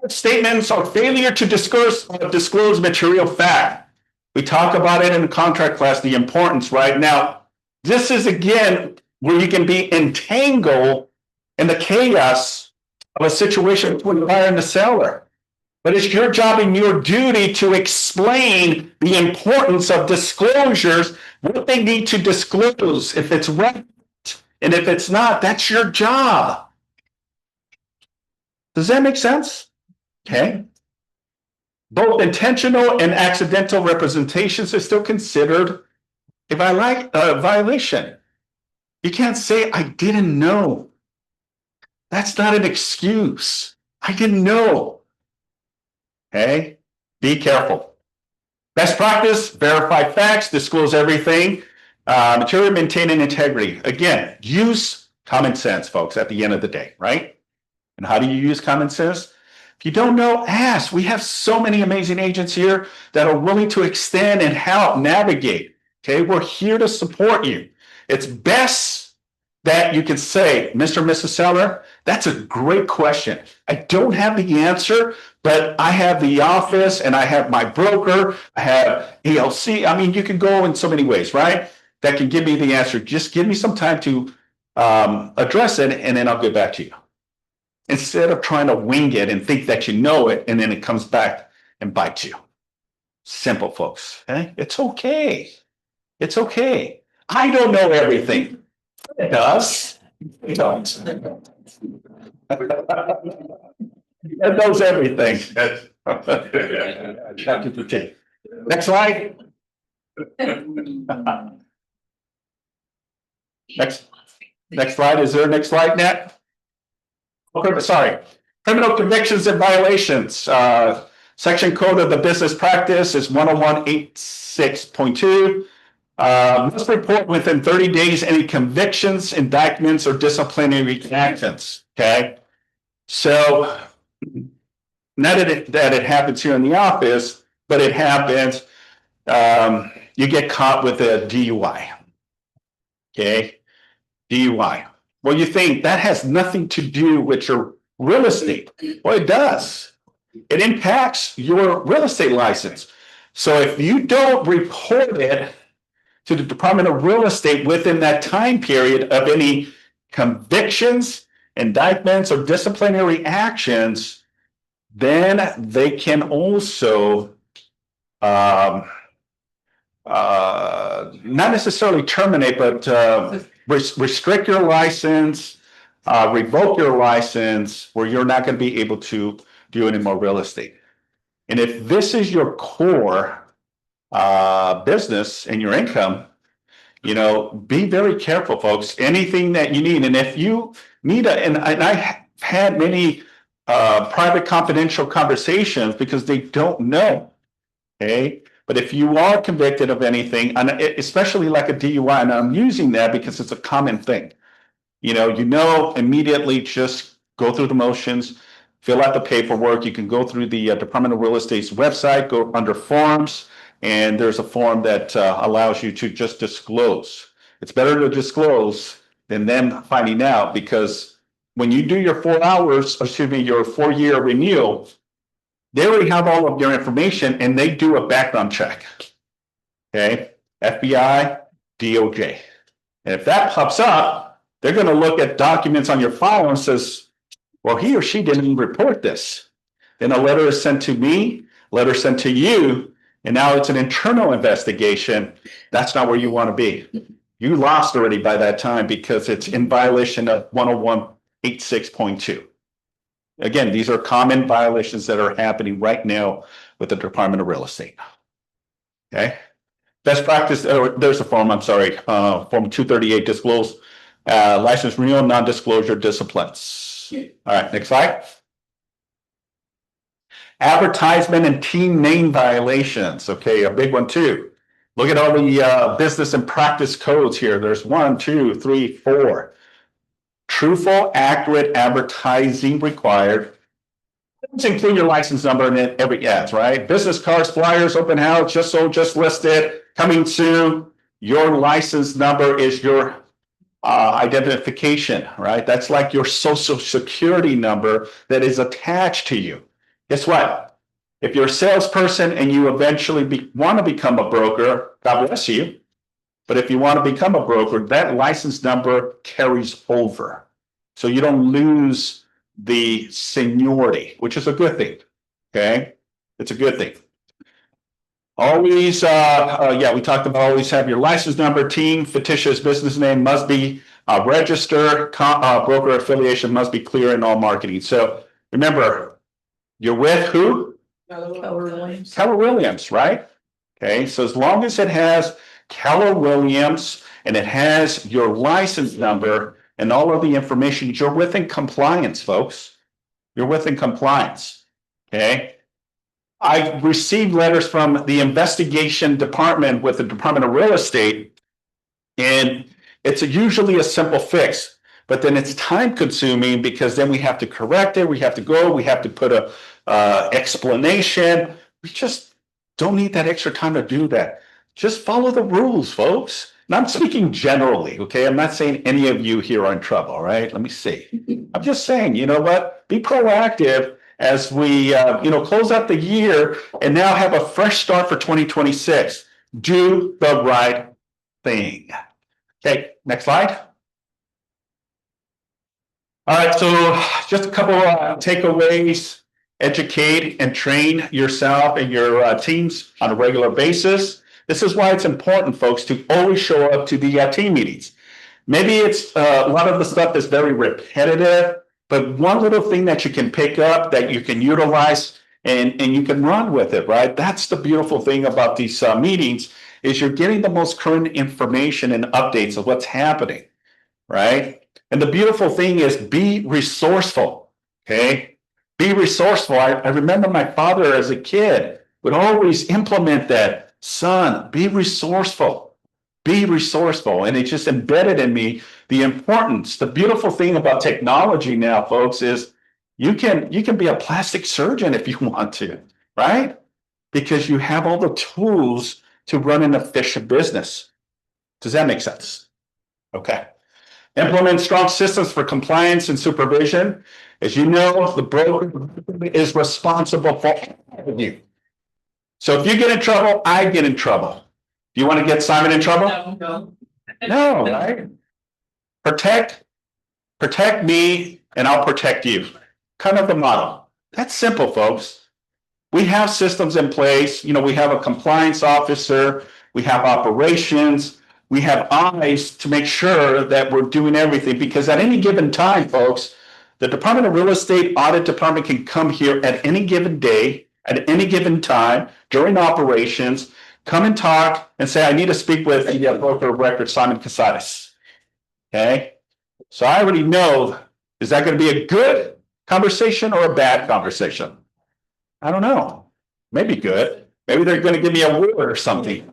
Statements or failure to disclose material fact. We talk about it in the contract class, the importance, right? Now, this is again where you can be entangled in the chaos of a situation between the buyer and the seller. But it's your job and your duty to explain the importance of disclosures, what they need to disclose, if it's right, and if it's not, that's your job. Does that make sense? Okay. Both intentional and accidental representations are still considered a violation. You can't say, I didn't know. That's not an excuse. I didn't know. Okay, be careful. Best practice, verify facts, disclose everything. Material, maintaining integrity. Again, use common sense, folks, at the end of the day, right? And how do you use common sense? If you don't know, ask. We have so many amazing agents here that are willing to extend and help navigate. Okay, we're here to support you. It's best that you can say, Mr. and Mrs. Seller, that's a great question. I don't have the answer, but I have the office and I have my broker, I have ELC. I mean, you can go in so many ways, right? That can give me the answer. Just give me some time to address it and then I'll get back to you. Instead of trying to wing it and think that you know it and then it comes back and bites you. Simple, folks. Okay? It's okay. It's okay. I don't know everything. It does. It don't. It knows everything. Next slide. Next slide. Is there a next slide, Nat? Okay, sorry. Criminal convictions and violations. Section code of the business practice is 10186.2. Must report within 30 days any convictions, indictments, or disciplinary actions. Okay. So not that it happens here in the office, but it happens. You get caught with a DUI. Okay. DUI. Well, you think that has nothing to do with your real estate. Well, it does. It impacts your real estate license. So if you don't report it to the Department of Real Estate within that time period of any convictions, indictments, or disciplinary actions, then they can also not necessarily terminate, but restrict your license, revoke your license, where you're not going to be able to do any more real estate. And if this is your core business and your income, you know, be very careful, folks. Anything that you need, and if you Nita, and I had many private confidential conversations because they don't know. Okay. But if you are convicted of anything, and especially like a DUI, and I'm using that because it's a common thing, you know, immediately just go through the motions, fill out the paperwork. You can go through the Department of Real Estate's website, go under forms, and there's a form that allows you to just disclose. It's better to disclose than them finding out, because when you do your 4 hours, excuse me, your 4-year renewal, they already have all of your information and they do a background check. Okay, FBI, DOJ. And if that pops up, they're going to look at documents on your file and says, well, he or she didn't report this. Then a letter is sent to me, letter sent to you, and now it's an internal investigation. That's not where you want to be. You lost already by that time because it's in violation of 101.86.2. Again, these are common violations that are happening right now with the Department of Real Estate. Okay. Best practice, there's a form, I'm sorry, form 238, disclose license renewal, non-disclosure disciplines. All right, next slide. Advertisement and team name violations. Okay, a big one too. Look at all the business and practice codes here. There's 1, 2, 3, 4. Truthful, accurate advertising required. Let's include your license number in every ads, right? Business cards, flyers, open house, just sold, just listed, coming soon. Your license number is your identification, right? That's like your social security number that is attached to you. Guess what? If you're a salesperson and you eventually want to become a broker, God bless you. But if you want to become a broker, that license number carries over. So you don't lose the seniority, which is a good thing. Okay. It's a good thing. Always, we talked about always have your license number, team, fictitious business name must be registered, broker affiliation must be clear in all marketing. So remember, you're with who? Keller Williams, right? Okay. So as long as it has Keller Williams and it has your license number and all of the information, you're within compliance, folks. You're within compliance. Okay. I received letters from the investigation department with the Department of Real Estate, and it's usually a simple fix, but then it's time consuming because then we have to correct it. We have to go, we have to put a explanation. We just don't need that extra time to do that. Just follow the rules, folks. And I'm speaking generally, okay? I'm not saying any of you here are in trouble, all right? Let me see. I'm just saying, you know what? Be proactive as we, close out the year and now have a fresh start for 2026. Do the right thing. Okay, next slide. All right, so just a couple of takeaways. Educate and train yourself and your teams on a regular basis. This is why it's important, folks, to always show up to the team meetings. Maybe it's a lot of the stuff is very repetitive, but one little thing that you can pick up that you can utilize and you can run with it, right? That's the beautiful thing about these meetings is you're getting the most current information and updates of what's happening, right? And the beautiful thing is be resourceful, okay? Be resourceful. I remember my father as a kid would always implement that. Son, be resourceful. Be resourceful. And it just embedded in me the importance. The beautiful thing about technology now, folks, is you can be a plastic surgeon if you want to, right? Because you have all the tools to run an efficient business. Does that make sense? Okay. Implement strong systems for compliance and supervision. As you know, the broker is responsible for all of you. So if you get in trouble, I get in trouble. Do you want to get Simon in trouble? No, right? Protect me and I'll protect you. Kind of the model. That's simple, folks. We have systems in place. You know, we have a compliance officer, we have operations, we have eyes to make sure that we're doing everything, because at any given time, folks, the Department of Real Estate Audit Department can come here at any given day, at any given time, during operations, come and talk and say, I need to speak with the broker of record, Simon Cazares. Okay? So I already know Is that going to be a good conversation or a bad conversation? I don't know. Maybe good. Maybe they're going to give me a award or something.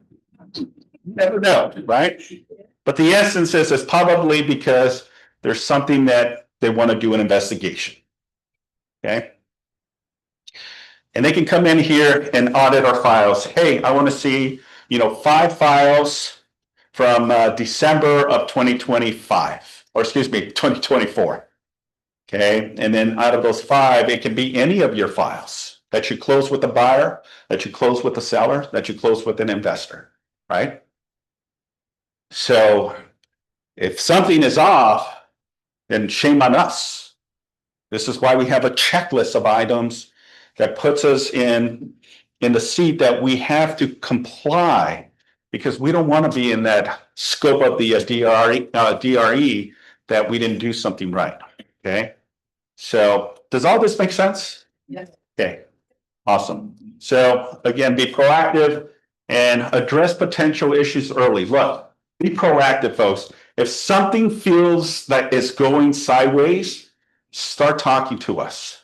You never know, right? But the essence is it's probably because there's something that they want to do an investigation. Okay. And they can come in here and audit our files. Hey, I want to see, 5 files from December of 2025, or excuse me, 2024. Okay. And then out of those 5, it can be any of your files that you close with the buyer, that you close with the seller, that you close with an investor, right? So if something is off, then shame on us. This is why we have a checklist of items that puts us in the seat that we have to comply, because we don't want to be in that scope of the DRE that we didn't do something right. Okay. So does all this make sense? Yes. Okay. Awesome. So again, be proactive and address potential issues early. Look, be proactive, folks. If something feels that it's going sideways, start talking to us.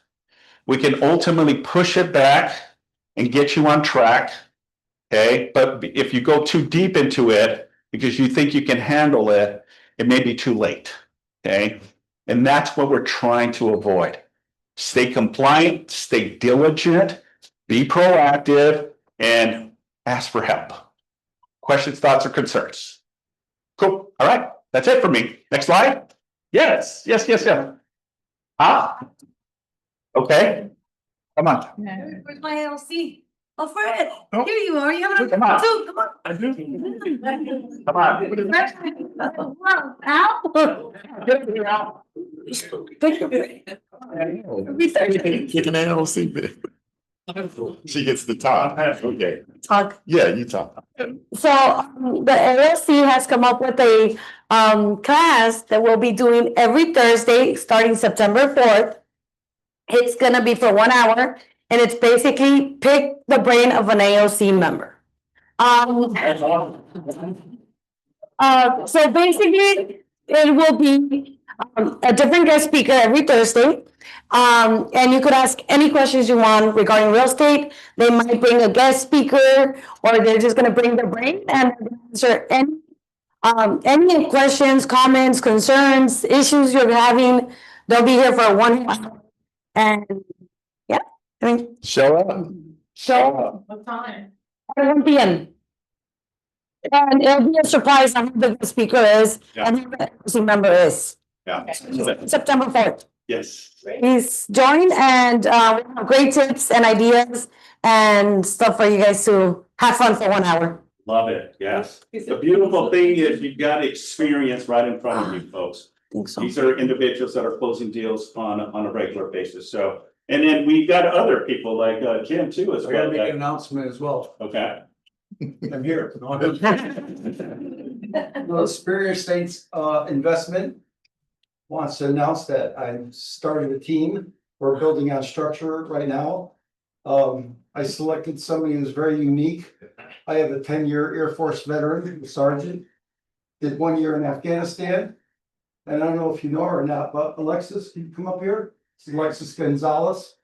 We can ultimately push it back and get you on track. Okay. But if you go too deep into it because you think you can handle it, it may be too late. Okay. And that's what we're trying to avoid. Stay compliant, stay diligent, be proactive, and ask for help. Questions, thoughts, or concerns? Cool. All right. That's it for me. Next slide. Yes. Okay. Come on. Where's my LC? Oh, Fred, Oh. here you are. You have Come on. too. Come on. I do. Come on. Al? Get here, Al. Kicking an LC bit. She gets the top. Okay. Talk. Yeah, you talk. So the ALC has come up with a class that we'll be doing every Thursday starting September 4th. It's gonna be for 1 hour, and it's basically pick the brain of an AOC member. So basically, it will be a different guest speaker every Thursday. And you could ask any questions you want regarding real estate. They might bring a guest speaker, or they're just gonna bring their brain and answer any questions, comments, concerns, issues you're having. They'll be here for 1 hour. And yeah, I mean, Show up. What time? at 1 p.m. And it'll be a surprise on who the guest speaker is and who the AOC member is. Yeah. September 4th. Yes. Please join, and we have great tips and ideas and stuff for you guys to have fun for 1 hour. Love it. Yes. The beautiful thing is you've got experience right in front of you, folks. I think so. These are individuals that are closing deals on a regular basis. So, and then we've got other people like Jim too as I gotta well. make an announcement as well. Okay. I'm here. The Superior States Investment wants to announce that I'm starting a team. We're building on structure right now. I selected somebody who's very unique. I have a 10-year Air Force veteran, sergeant. Did 1 year in Afghanistan. And I don't know if you know her or not, but Alexis, can you come up here? This is Alexis Gonzalez.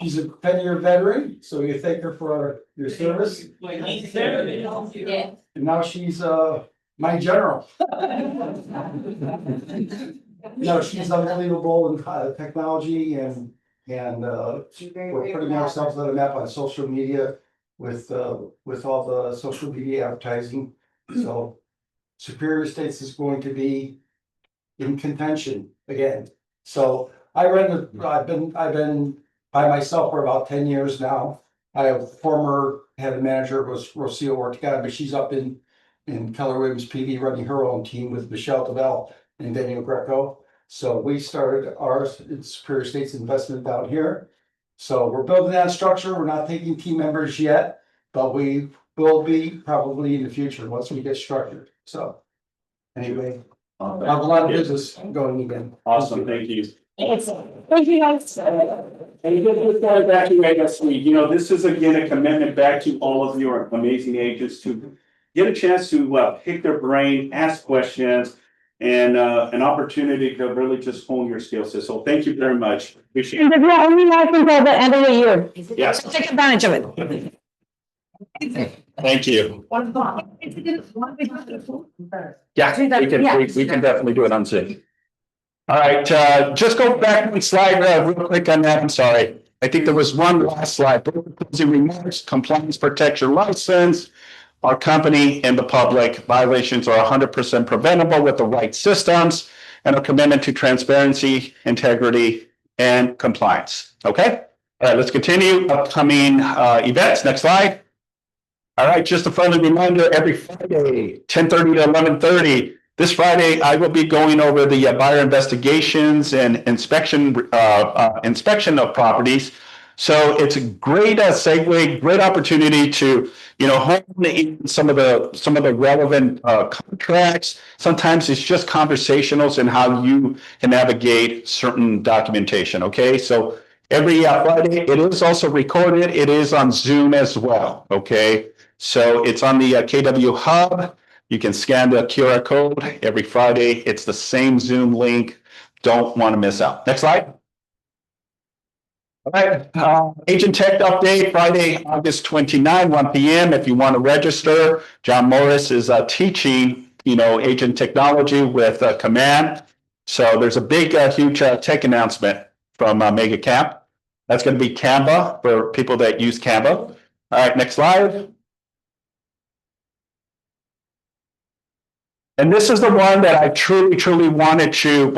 She's a 10-year veteran, so you thank her for your service. Yeah. And now she's my general. No, she's unbelievable in technology and we're putting ourselves on the map on social media with all the social media advertising. So Superior States is going to be in contention again. So I've been by myself for about 10 years now. I have former head manager was Rocio Ortega, but she's up in Keller Williams PD running her own team with Michelle Devel and Daniel Greco. So we started ours in Superior States Investment down here. So we're building that structure. We're not taking team members yet, but we will be probably in the future once we get structured. So anyway, I have a lot of business going again. Awesome. Thank you. Thank you guys. And just before back to ASC, this is again a commitment back to all of your amazing agents to get a chance to pick their brain, ask questions, and an opportunity to really just hone your skill set. So thank you very much. Appreciate it. And if you're only live until the end of the year. Yes. So take advantage of it. Thank you. Yeah, we can definitely do it on Zoom. All right, just go back one slide real quick on that. I'm sorry. I think there was one last slide. Closing remarks, compliance protects your license. Our company and the public violations are 100% preventable with the right systems and a commitment to transparency, integrity, and compliance. Okay. All right, let's continue. Upcoming events. Next slide. All right, just a friendly reminder, every Friday, 10:30 to 11:30. This Friday, I will be going over the buyer investigations and inspection of properties. So it's a great segue, great opportunity to, hone in some of the relevant contracts. Sometimes it's just conversationals and how you can navigate certain documentation. Okay, so every Friday, it is also recorded. It is on Zoom as well. Okay, so it's on the KW Hub. You can scan the QR code every Friday. It's the same Zoom link. Don't want to miss out. Next slide. All right, Agent Tech update, Friday, August 29, 1 p.m. If you want to register, John Morris is teaching, agent technology with Command. So there's a big, huge tech announcement from Mega Camp. That's going to be Canva for people that use Canva. All right, next slide. And this is the one that I truly wanted you,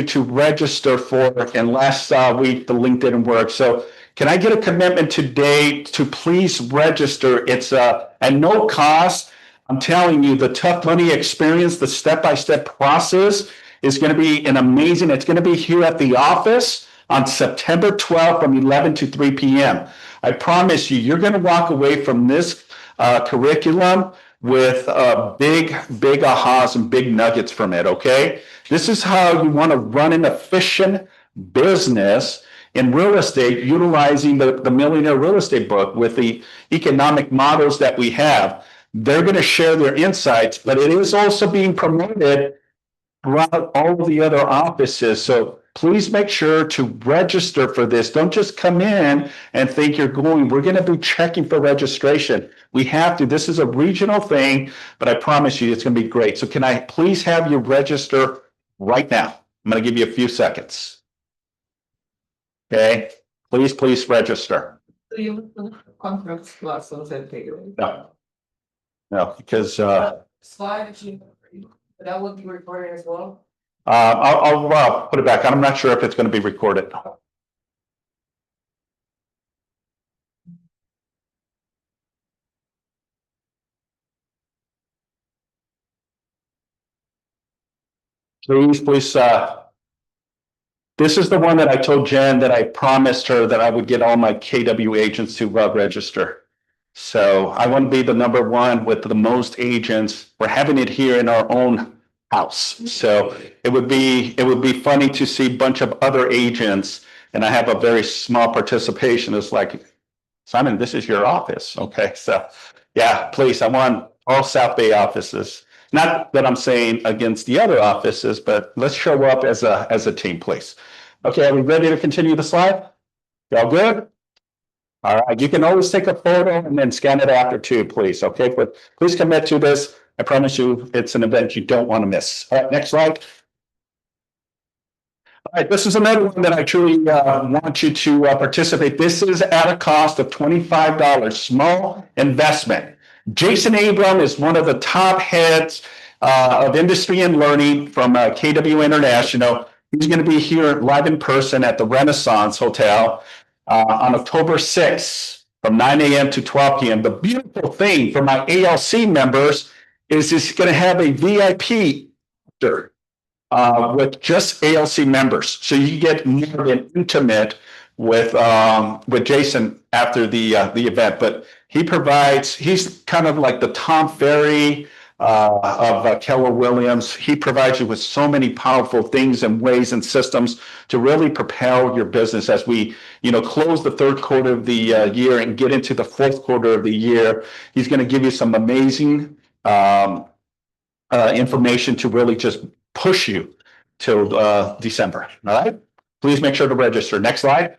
to register for. And last week, the link didn't work. So can I get a commitment today to please register? It's at no cost. I'm telling you, the Tough Money experience, the step-by-step process is going to be an amazing. It's going to be here at the office on September 12th from 11 to 3 p.m. I promise you, you're going to walk away from this curriculum with big ahas and big nuggets from it, okay? This is how you want to run an efficient business in real estate, utilizing the Millionaire Real Estate book with the economic models that we have. They're going to share their insights, but it is also being promoted throughout all of the other offices. So please make sure to register for this. Don't just come in and think you're going. We're going to be checking for registration. We have to. This is a regional thing, but I promise you it's going to be great. So can I please have you register right now? I'm going to give you a few seconds. Okay. Please register. So you contract license and take it. No, because Slide, that would be recorded as well. I'll put it back. I'm not sure if it's going to be recorded. Please, this is the one that I told Jen that I promised her that I would get all my KW agents to register. So I want to be the number one with the most agents. We're having it here in our own house. So it would be funny to see a bunch of other agents, and I have a very small participation. It's like, Simon, this is your office. Okay. So yeah, please, I want all South Bay offices. Not that I'm saying against the other offices, but let's show up as a team, please. Okay, are we ready to continue the slide? Y'all good? All right, you can always take a photo and then scan it after too, please. Okay, but please commit to this. I promise you it's an event you don't want to miss. All right, next slide. All right, this is another one that I truly want you to participate. This is at a cost of $25, small investment. Jason Abram is one of the top heads of industry and learning from KW International. He's going to be here live in person at the Renaissance Hotel on October 6th from 9 a.m. to 12 p.m. The beautiful thing for my ALC members is he's going to have a VIP with just ALC members. So you get more intimate with Jason after the event. But he's kind of like the Tom Ferry Keller Williams. He provides you with so many powerful things and ways and systems to really propel your business as we, close the third quarter of the year and get into the fourth quarter of the year. He's going to give you some amazing information to really just push you till December. All right. Please make sure to register. Next slide.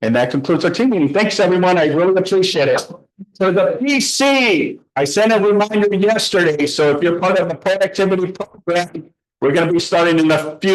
And that concludes our team meeting. Thanks, everyone. I really appreciate it. For the PC, I sent a reminder yesterday. So if you're part of the productivity program, we're going to be starting in a few